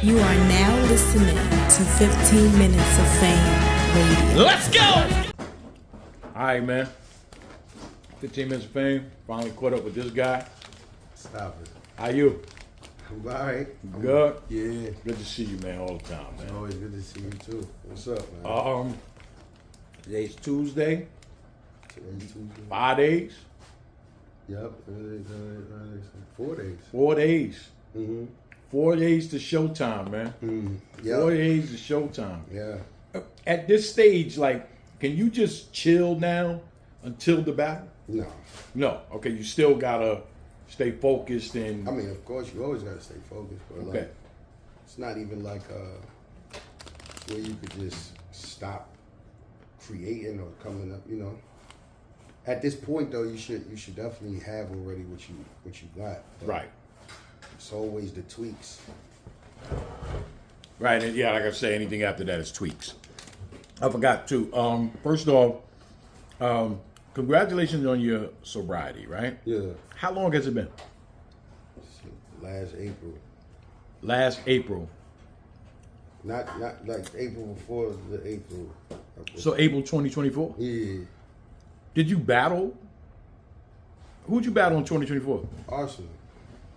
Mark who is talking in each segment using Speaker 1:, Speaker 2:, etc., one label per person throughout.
Speaker 1: You are now listening to 15 Minutes of Fame Radio.
Speaker 2: Let's go! All right, man. 15 Minutes of Fame. Finally caught up with this guy.
Speaker 3: Stop it.
Speaker 2: How you?
Speaker 3: I'm all right.
Speaker 2: Good?
Speaker 3: Yeah.
Speaker 2: Good to see you, man, all the time, man.
Speaker 3: It's always good to see you, too. What's up, man?
Speaker 2: Today's Tuesday.
Speaker 3: Today's Tuesday.
Speaker 2: 5 days.
Speaker 3: Yep. 4 days.
Speaker 2: 4 days.
Speaker 3: Mm-hmm.
Speaker 2: 4 days to showtime, man.
Speaker 3: Mm-hmm. Yep.
Speaker 2: 4 days to showtime.
Speaker 3: Yeah.
Speaker 2: At this stage, like, can you just chill now until the battle?
Speaker 3: No.
Speaker 2: No. Okay, you still gotta stay focused and...
Speaker 3: I mean, of course, you always gotta stay focused, but
Speaker 2: Okay.
Speaker 3: like, it's not even like where you could just stop creating or coming up, you know. At this point, though, you should definitely have already what you got. But
Speaker 2: Right.
Speaker 3: it's always the tweaks.
Speaker 2: Right, and yeah, like I say, anything after that is tweaks. I forgot to. First off, congratulations on your sobriety, right?
Speaker 3: Yeah.
Speaker 2: How long has it been?
Speaker 3: Last April.
Speaker 2: Last April.
Speaker 3: Not like April before the April.
Speaker 2: So April 2024?
Speaker 3: Yeah.
Speaker 2: Did you battle? Who'd you battle in 2024?
Speaker 3: Arsenal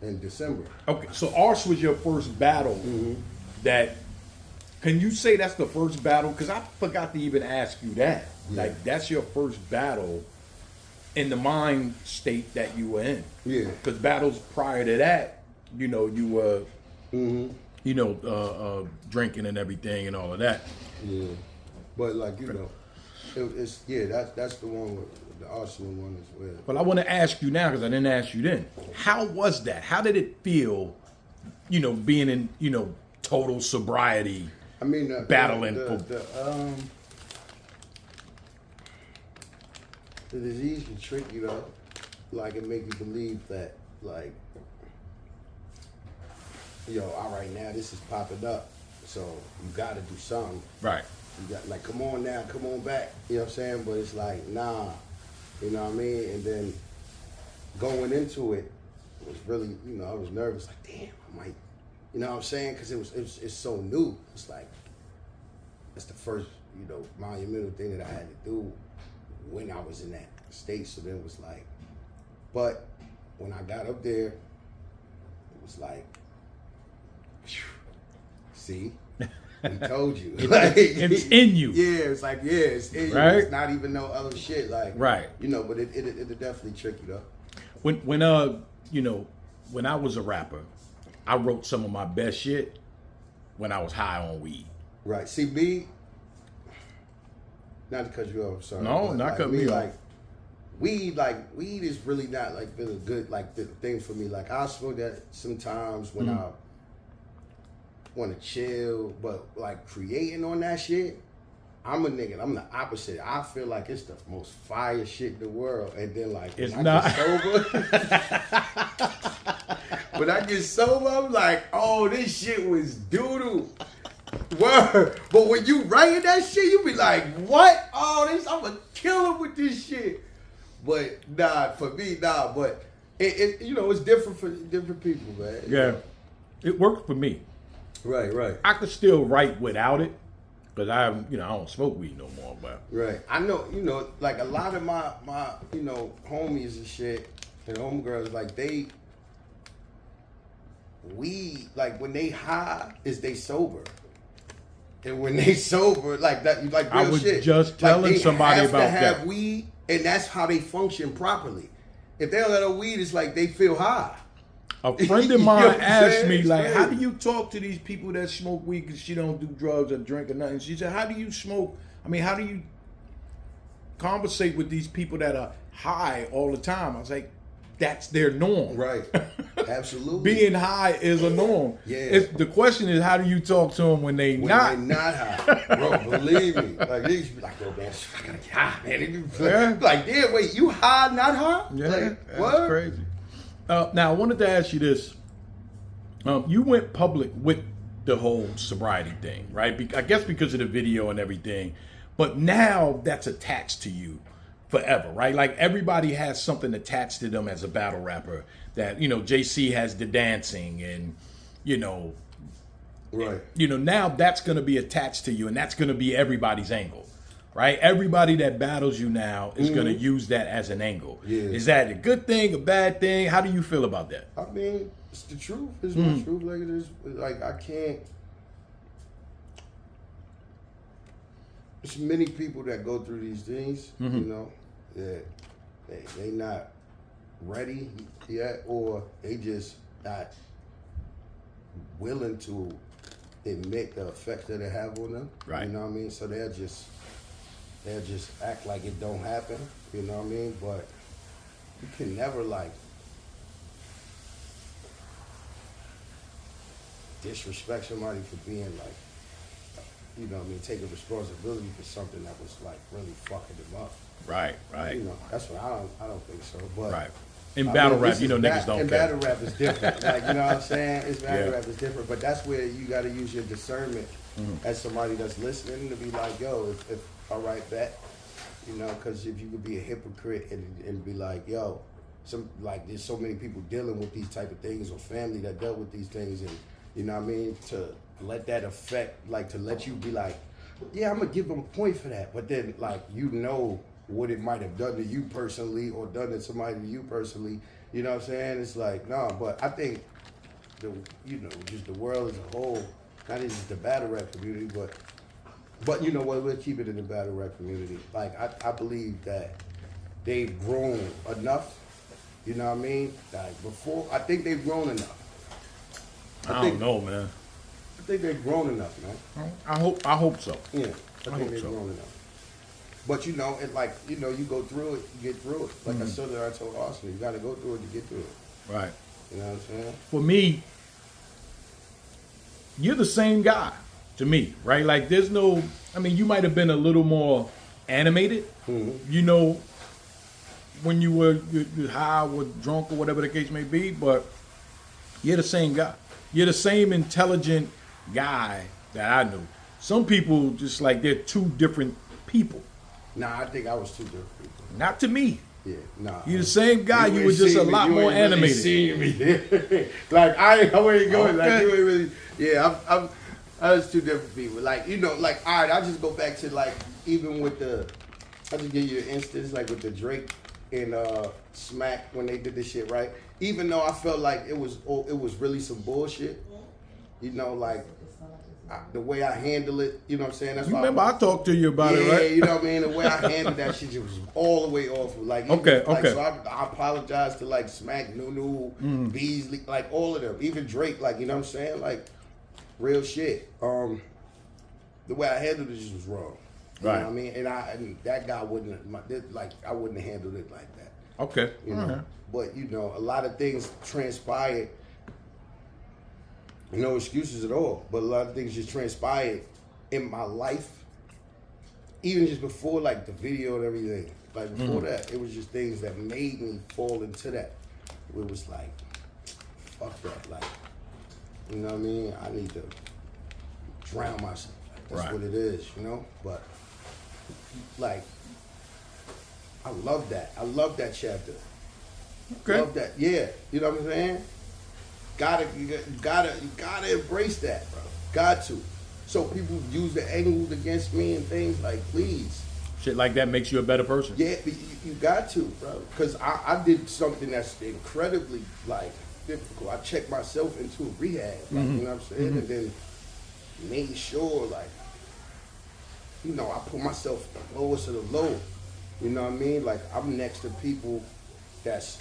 Speaker 3: in December.
Speaker 2: Okay, so Ars was your first battle.
Speaker 3: Mm-hmm.
Speaker 2: That, can you say that's the first battle? Because I forgot to even ask you that.
Speaker 3: Yeah.
Speaker 2: Like, that's your first battle in the mind state that you were in.
Speaker 3: Yeah.
Speaker 2: Because battles prior to that, you know, you were,
Speaker 3: Mm-hmm.
Speaker 2: you know, drinking and everything and all of that.
Speaker 3: Yeah. But like, you know, it's that's the one with the Arsenal one as well.
Speaker 2: But I want to ask you now, because I didn't ask you then. How was that? How did it feel, you know, being in, you know, total sobriety,
Speaker 3: I mean,
Speaker 2: battling
Speaker 3: the disease can trick you though. Like, it make you believe that, like, yo, all right, now this is popping up, so you got to do something.
Speaker 2: Right.
Speaker 3: You got, like, come on now, come on back. You know what I'm saying? But it's like, nah. You know what I mean? And then going into it was really, you know, I was nervous. Like, damn, I might, you know what I'm saying? Because it's so new. It's like, it's the first, you know, monumental thing that I had to do when I was in that state. So then it was like, but when I got up there, it was like, see? We told you. Like,
Speaker 2: It's in you.
Speaker 3: Yeah, it's like, yeah, it's in you.
Speaker 2: Right?
Speaker 3: It's not even no other shit. Like,
Speaker 2: Right.
Speaker 3: You know, but it definitely trick you though.
Speaker 2: When you know, when I was a rapper, I wrote some of my best shit when I was high on weed.
Speaker 3: Right. See, me, not to cut you off, sorry.
Speaker 2: No,
Speaker 3: but
Speaker 2: not
Speaker 3: like,
Speaker 2: cut me off.
Speaker 3: Weed is really not like been a good like the thing for me. Like, I smoke that sometimes when I want to chill, but like creating on that shit, I'm a nigga. I'm the opposite. I feel like it's the most fire shit in the world, and then like
Speaker 2: It's
Speaker 3: when
Speaker 2: not.
Speaker 3: I get sober, when I get sober, I'm like, oh, this shit was doodoo. Word. But when you writing that shit, you be like, what? Oh, this, I'm a killer with this shit. But nah, for me, nah. But it you know, it's different for different people, man.
Speaker 2: Yeah. It worked for me.
Speaker 3: Right, right.
Speaker 2: I could still write without it, because I don't smoke weed no more. But
Speaker 3: Right. I know, you know, like a lot of my you know, homies and shit and homegirls, like weed, like when they high, is they sober. And when they sober, like that, like real
Speaker 2: I was
Speaker 3: shit.
Speaker 2: just telling
Speaker 3: like, they
Speaker 2: somebody
Speaker 3: have
Speaker 2: about
Speaker 3: to have
Speaker 2: that.
Speaker 3: weed, and that's how they function properly. If they don't have no weed, it's like they feel high.
Speaker 2: a friend of
Speaker 3: You know
Speaker 2: mine
Speaker 3: what I'm
Speaker 2: asked
Speaker 3: saying?
Speaker 2: me,
Speaker 3: It's
Speaker 2: like, how
Speaker 3: crazy.
Speaker 2: do you talk to these people that smoke weed because she don't do drugs or drink or nothing? She said, how do you smoke? I mean, how do you conversate with these people that are high all the time? I was like, that's their norm.
Speaker 3: Right. Absolutely.
Speaker 2: Being high is a norm.
Speaker 3: Yeah.
Speaker 2: The question is, how do you talk to them when they
Speaker 3: When
Speaker 2: not?
Speaker 3: they're not high, bro, believe me. Like, they used to be like, yo, man, I gotta get high, man. They be
Speaker 2: Yeah.
Speaker 3: like, damn, wait, you high, not high?
Speaker 2: Yeah,
Speaker 3: like,
Speaker 2: that's
Speaker 3: what?
Speaker 2: crazy. Now, I wanted to ask you this. You went public with the whole sobriety thing, right? I guess because of the video and everything. But now that's attached to you forever, right? Like, everybody has something attached to them as a battle rapper. That, you know, JC has the dancing, and, you know,
Speaker 3: Right.
Speaker 2: You know, now that's going to be attached to you, and that's going to be everybody's angle, right? Everybody that battles you now is going to use that as an angle.
Speaker 3: Yeah.
Speaker 2: Is that a good thing, a bad thing? How do you feel about that?
Speaker 3: I mean, it's the truth. It's my truth. Like it is. Like I can't. There's many people that go through these things. You know, that they not ready yet, or they just not willing to admit the effects that it have on them.
Speaker 2: Right.
Speaker 3: You know what I mean? So they'll just act like it don't happen. You know what I mean? But you can never like disrespect somebody for being like, you know what I mean, taking responsibility for something that was like really fucking them up.
Speaker 2: Right, right.
Speaker 3: You know, that's what I don't think so. But
Speaker 2: Right. In battle rap, you know, niggas don't
Speaker 3: in
Speaker 2: care.
Speaker 3: battle rap is different. Like, you know what I'm saying? It's battle rap is different. But that's where you got to use your discernment as somebody that's listening to be like, yo, if all right, bet. You know, because if you could be a hypocrite and be like, yo, there's so many people dealing with these type of things, or family that dealt with these things, and you know what I mean, to let that affect, like to let you be like, yeah, I'm gonna give them a point for that, but then like you know what it might have done to you personally or done to somebody to you personally, you know what I'm saying? It's like, no, but I think just the world as a whole, not just the battle rap community, but you know what, we'll keep it in the battle rap community. Like I believe that they've grown enough, you know what I mean? Like before, I think they've grown enough.
Speaker 2: I don't know, man.
Speaker 3: I think they've grown enough, man.
Speaker 2: I hope so.
Speaker 3: Yeah, I think
Speaker 2: hope
Speaker 3: they've
Speaker 2: so.
Speaker 3: grown enough. But you know, it like, you know, you go through it, you get through it. Like I told Austin, you gotta go through it to get through it.
Speaker 2: Right.
Speaker 3: You know what I'm saying?
Speaker 2: For me, you're the same guy to me, right? Like there's no, I mean, you might have been a little more animated, you know, when you were you're high or drunk or whatever the case may be, but you're the same guy. You're the same intelligent guy that I knew. Some people just like they're two different people.
Speaker 3: Nah, I think I was two different people.
Speaker 2: Not to me.
Speaker 3: Yeah, nah.
Speaker 2: You're the same guy. You were
Speaker 3: ain't
Speaker 2: just
Speaker 3: seen
Speaker 2: a
Speaker 3: me.
Speaker 2: lot
Speaker 3: You
Speaker 2: more
Speaker 3: ain't really
Speaker 2: animated.
Speaker 3: seen me. Like I ain't going. Like
Speaker 2: Okay.
Speaker 3: you ain't really. Yeah, I was two different people. Like, you know, like all right, I'll just go back to like even with I'll just give you an instance like with the Drake and Smack when they did this shit, right? Even though I felt like it was really some bullshit, you know, like the way I handle it, you know what I'm saying? That's
Speaker 2: You
Speaker 3: why
Speaker 2: remember I talked to you about it, right?
Speaker 3: Yeah, you know what I mean? The way I handled that shit just was all the way off. Like,
Speaker 2: Okay.
Speaker 3: So I apologize to like Smack, Nunu, Beasley, like all of them, even Drake, like, you know what I'm saying? Like, real shit. The way I handled it just was wrong. You know what I mean? And that guy wouldn't, I wouldn't have handled it like that.
Speaker 2: Okay.
Speaker 3: You know? But, you know, a lot of things transpired. No excuses at all, but a lot of things just transpired in my life, even just before like the video and everything. Like before that, it was just things that made me fall into that. It was like, fuck that, like, you know what I mean? I need to drown myself. Like, that's what it is, you know? But like, I love that. I love that chapter.
Speaker 2: Okay.
Speaker 3: Love that. Yeah, you know what I'm saying? You gotta embrace that, bro. Got to. So people use the angles against me and things like, please.
Speaker 2: Shit like that makes you a better person.
Speaker 3: Yeah, you got to, bro. Because I did something that's incredibly like difficult. I checked myself into rehab, like, you know what I'm saying, and then made sure, like, you know, I put myself the lowest of the low. You know what I mean? Like I'm next to people that's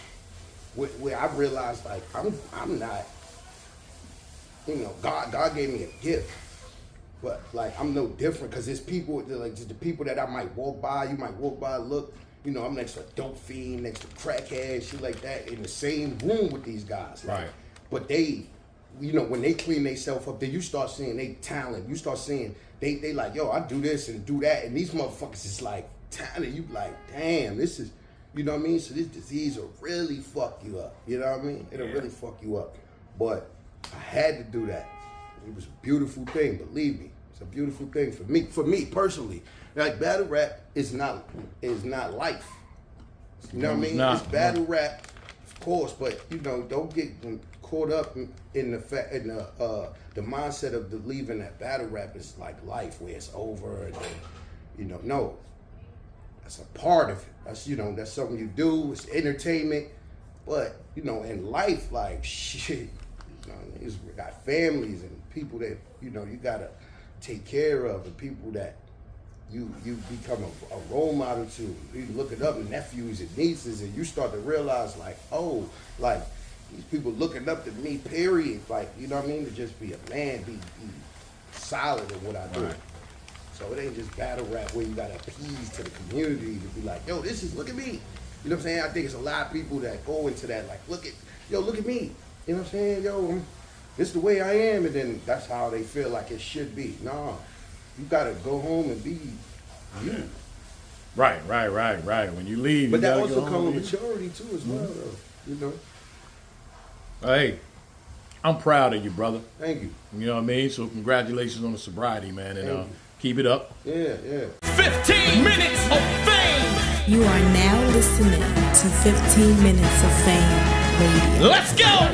Speaker 3: where I realized like I'm not, you know, God gave me a gift, but like I'm no different because there's people like just the people that I might walk by, you might walk by, look, you know, I'm next to a dope fiend, next to crackhead, shit like that, in the same room with these guys, like,
Speaker 2: Right?
Speaker 3: But they, you know, when they clean themselves up, then you start seeing they talent. You start seeing they like, yo, I do this and do that, and these motherfuckers is like talent. You like, damn, this is. You know what I mean? So this disease will really fuck you up. You know what I mean? It'll really fuck you up. But I had to do that. It was a beautiful thing, believe me. It's a beautiful thing for me personally. Like battle rap is not life. You know what I mean? It's battle rap, of course, but you know, don't get caught up in the fact, in the mindset of believing that battle rap is like life, where it's over, and then, you know, no, that's a part of it. That's, you know, that's something you do. It's entertainment, but you know, in life, like shit, you know, niggas got families and people that, you know, you gotta take care of, and people that you become a role model to. You look it up, nephews and nieces, and you start to realize, like, oh, like these people looking up to me, period. Like, you know what I mean? To just be a man, be solid in what I do.
Speaker 2: Right.
Speaker 3: So it ain't just battle rap where you gotta appease to the community to be like, yo, look at me. You know what I'm saying? I think it's a lot of people that go into that, like, look at me. You know what I'm saying? Yo, this is the way I am, and then that's how they feel like it should be. Nah, you gotta go home and be you.
Speaker 2: Right. When you leave,
Speaker 3: But
Speaker 2: you
Speaker 3: that
Speaker 2: gotta
Speaker 3: also
Speaker 2: go
Speaker 3: comes
Speaker 2: home
Speaker 3: with maturity too, as well, though. You know.
Speaker 2: Hey, I'm proud of you, brother.
Speaker 3: Thank you.
Speaker 2: You know what I mean? So congratulations on the sobriety, man, and
Speaker 3: Thank you.
Speaker 2: keep it up.
Speaker 3: Yeah.
Speaker 4: 15 minutes of fame.
Speaker 1: You are now listening to 15 Minutes of Fame Radio.
Speaker 4: Let's go.